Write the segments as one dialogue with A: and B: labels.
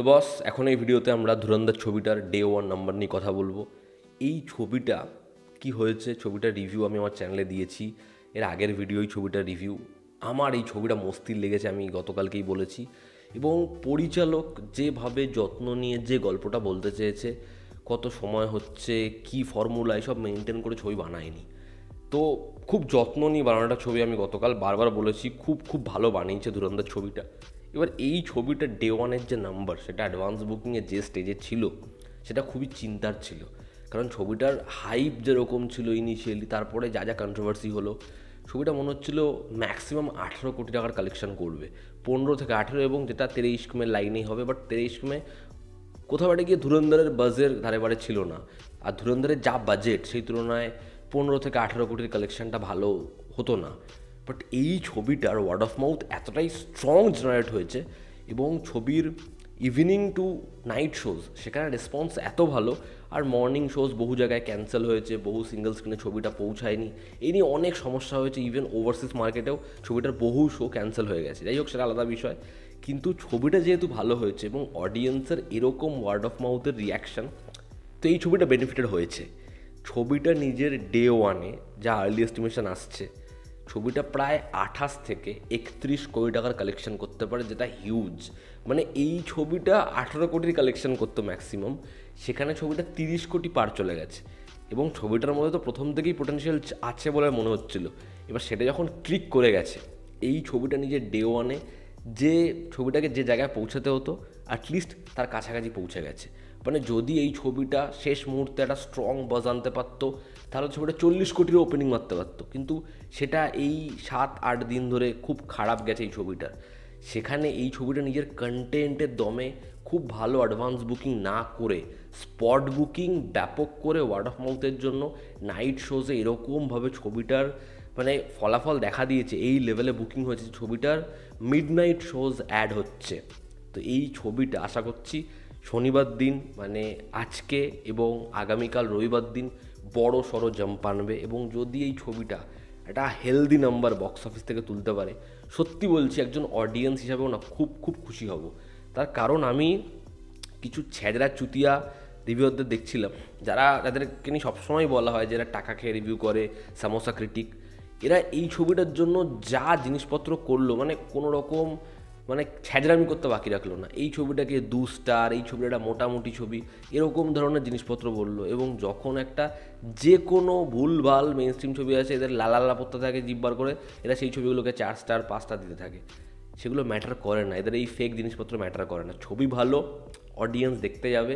A: তো বস, এখন এই ভিডিওতে আমরা ধুরন্ধর ছবিটার ডে 1 নাম্বার নিয়ে কথা বলবো। এই ছবিটা কি হয়েছে, ছবিটার রিভিউ আমি আমার চ্যানেলে দিয়েছি। এর আগের ভিডিওই ছবিটার রিভিউ। আমার এই ছবিটা মস্তির লেগেছে, আমি গতকালকেই বলেছি। এবং পরিচালক যেভাবে যত্ন নিয়ে যে গল্পটা বলতে চেয়েছে, কত সময় হচ্ছে, কি ফর্মুলা, এসব মেনটেন করে ছবি বানায়নি। তো খুব যত্ন নিয়ে বানানোটা ছবি, আমি গতকাল বারবার বলেছি, খুব ভালো বানিয়েছে ধুরন্ধর ছবিটা। এবার এই ছবিটার ডে 1-এর যে নাম্বার, সেটা অ্যাডভান্স বুকিংয়ে যে স্টেজে ছিল, সেটা খুবই চিন্তার ছিল। কারণ ছবিটার হাইপ যেরকম ছিল ইনিশিয়ালি, তারপরে যা যা কন্ট্রোভার্সি হলো, ছবিটা মনে হচ্ছিল ম্যাক্সিমাম 18 কোটি টাকার কালেকশন করবে, 15 থেকে 18, এবং যেটা 23 লাইনেই হবে। বাট 23 কোথাও একটা গিয়ে ধুরন্ধরের বাজের ধারে বারে ছিল না। আর ধুরন্ধরের যা বাজেট, সেই তুলনায় 15 থেকে 18 কোটির কালেকশনটা ভালো হতো না। বাট এই ছবিটার ওয়ার্ড অফ মাউথ এতটাই স্ট্রং জেনারেট হয়েছে, এবং ছবির ইভিনিং টু নাইট শোজ, সেখানে রেসপন্স এত ভালো। আর মর্নিং শোজ বহু জায়গায় ক্যান্সেল হয়েছে, বহু সিঙ্গেল স্ক্রিনে ছবিটা পৌঁছায়নি, এই নিয়ে অনেক সমস্যা হয়েছে। ইভেন ওভারসিজ মার্কেটেও ছবিটার বহু শো ক্যান্সেল হয়ে গেছে। যাই হোক, সেটা আলাদা বিষয়। কিন্তু ছবিটা যেহেতু ভালো হয়েছে এবং অডিয়েন্সের এরকম ওয়ার্ড অফ মাউথের রিয়াকশান, তো এই ছবিটা বেনিফিটেড হয়েছে। ছবিটা নিজের ডে 1-এ যা আর্লি এস্টিমেশন আসছে, ছবিটা প্রায় 28 থেকে 31 কোটি টাকার কালেকশন করতে পারে, যেটা হিউজ। মানে এই ছবিটা 18 কোটির কালেকশন করতো ম্যাক্সিমাম, সেখানে ছবিটা 30 কোটি পার চলে গেছে। এবং ছবিটার মধ্যে তো প্রথম থেকেই পোটেনশিয়াল আছে বলে মনে হচ্ছিল। এবার সেটা যখন ক্লিক করে গেছে, এই ছবিটা নিজের ডে 1-এ যে ছবিটাকে যে জায়গায় পৌঁছাতে হতো, অ্যাটলিস্ট তার কাছাকাছি পৌঁছে গেছে। মানে যদি এই ছবিটা শেষ মুহূর্তে একটা স্ট্রং বাজ আনতে পারতো, তাহলে ছবিটা 40 কোটিরও ওপেনিং মারতে পারতো। কিন্তু সেটা এই 7-8 দিন ধরে খুব খারাপ গেছে এই ছবিটার। সেখানে এই ছবিটা নিজের কন্টেন্টের দমে খুব ভালো অ্যাডভান্স বুকিং না করে, স্পট বুকিং ব্যাপক করে ওয়ার্ড অফ মাউথের জন্য নাইট শোজে এরকমভাবে ছবিটার মানে ফলাফল দেখা দিয়েছে। এই লেভেলে বুকিং হয়েছে, ছবিটার মিডনাইট শোজ অ্যাড হচ্ছে। তো এই ছবিটা আশা করছি শনিবার দিন, মানে আজকে এবং আগামীকাল রবিবার দিন বড় সড়ো জাম্প আনবে। এবং যদি এই ছবিটা একটা হেলদি নাম্বার বক্স অফিস থেকে তুলতে পারে, সত্যি বলছি একজন অডিয়েন্স হিসাবেও না খুব খুশি হব। তার কারণ আমি কিছু ছ্যাঁচড়া চুতিয়া রিভিউয়ারদের দেখছিলাম, যাদেরকে নিয়ে সবসময় বলা হয় যে এরা টাকা খেয়ে রিভিউ করে, সামোসা ক্রিটিক। এরা এই ছবিটার জন্য যা জিনিসপত্র করলো, মানে কোনো রকম মানে ছ্যাঁচড়ামি করতে বাকি রাখলো না। এই ছবিটাকে 2 স্টার, এই ছবিটা একটা মোটামুটি ছবি, এরকম ধরনের জিনিসপত্র বললো। এবং যখন একটা যে কোনো ভুলভাল মেইন স্ট্রিম ছবি আছে, এদের লালাল্লা পড়তে থাকে জিব্বার করে, এরা সেই ছবিগুলোকে 4 স্টার 5 স্টার দিতে থাকে। সেগুলো ম্যাটার করে না, এদের এই ফেক জিনিসপত্র ম্যাটার করে না। ছবি ভালো, অডিয়েন্স দেখতে যাবে,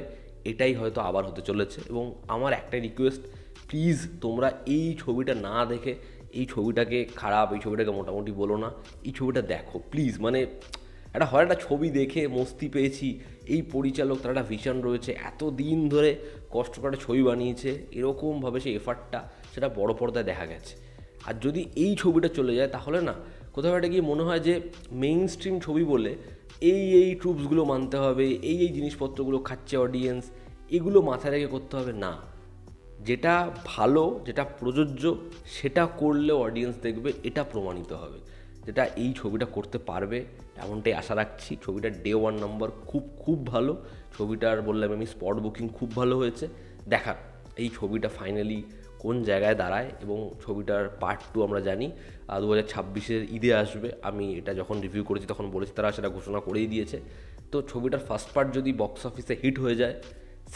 A: এটাই হয়তো আবার হতে চলেছে। এবং আমার একটাই রিকোয়েস্ট, প্লিজ তোমরা এই ছবিটা না দেখে এই ছবিটাকে খারাপ, এই ছবিটাকে মোটামুটি বলো না, এই ছবিটা দেখো প্লিজ। মানে একটা ছবি দেখে মস্তি পেয়েছি, এই পরিচালক তার একটা ভিশন রয়েছে, এত দিন ধরে কষ্ট করে ছবি বানিয়েছে, এরকমভাবে সেই এফার্টটা সেটা বড় পর্দায় দেখা গেছে। আর যদি এই ছবিটা চলে যায়, তাহলে না কোথাও একটা গিয়ে মনে হয় যে মেইন স্ট্রিম ছবি বলে এই ট্রুপসগুলো মানতে হবে, এই জিনিসপত্রগুলো খাচ্ছে অডিয়েন্স, এগুলো মাথায় রেখে করতে হবে না। যেটা ভালো, যেটা প্রযোজ্য, সেটা করলে অডিয়েন্স দেখবে, এটা প্রমাণিত হবে। যেটা এই ছবিটা করতে পারবে এমনটাই আশা রাখছি। ছবিটার ডে 1 নাম্বার খুব ভালো। ছবিটার বললাম আমি স্পট বুকিং খুব ভালো হয়েছে। দেখার এই ছবিটা ফাইনালি কোন জায়গায় দাঁড়ায়। এবং ছবিটার পার্ট 2 আমরা জানি 2026-এর ঈদে আসবে। আমি এটা যখন রিভিউ করেছি তখন বলেছি, তারা সেটা ঘোষণা করেই দিয়েছে। তো ছবিটার ফার্স্ট পার্ট যদি বক্স অফিসে হিট হয়ে যায়,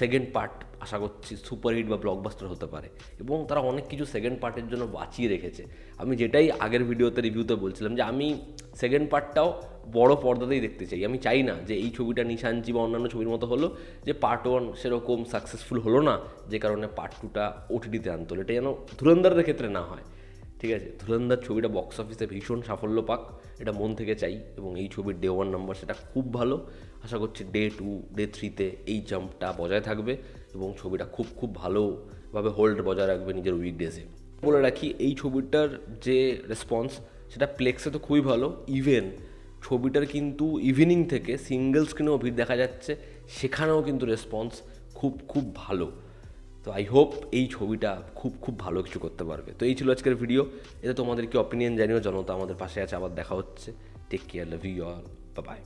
A: সেকেন্ড পার্ট আশা করছি সুপারহিট বা ব্লকবাস্টার হতে পারে। এবং তারা অনেক কিছু সেকেন্ড পার্টের জন্য বাঁচিয়ে রেখেছে। আমি যেটাই আগের ভিডিওতে রিভিউতে বলছিলাম, যে আমি সেকেন্ড পার্টটাও বড় পর্দাতেই দেখতে চাই। আমি চাই না যে এই ছবিটা নিশাঞ্চি বা অন্যান্য ছবির মতো হলো, যে পার্ট 1 সেরকম সাকসেসফুল হলো না, যে কারণে পার্ট 2টা ওটিটিতে আনতো। এটা যেন ধুরন্ধরের ক্ষেত্রে না হয়। ঠিক আছে, ধুরন্ধর ছবিটা বক্স অফিসে ভীষণ সাফল্য পাক, এটা মন থেকে চাই। এবং এই ছবির ডে 1 নাম্বার সেটা খুব ভালো। আশা করছি ডে 2, ডে 3-তে এই জাম্পটা বজায় থাকবে এবং ছবিটা খুব ভালোভাবে হোল্ড বজায় রাখবে নিজের উইকডেজে। বলে রাখি, এই ছবিটার যে রেসপন্স, সেটা প্লেক্সে তো খুবই ভালো। ইভেন ছবিটার কিন্তু ইভিনিং থেকে সিঙ্গেল স্ক্রিনেও ভিড় দেখা যাচ্ছে, সেখানেও কিন্তু রেসপন্স খুব ভালো। তো আই হোপ এই ছবিটা খুব ভালো কিছু করতে পারবে। তো এই ছিল আজকের ভিডিও। এতে তোমাদের কি অপিনিয়ন জানিও, জনতা আমাদের পাশে আছে। আবার দেখা হচ্ছে। Take care, love you all, bye by.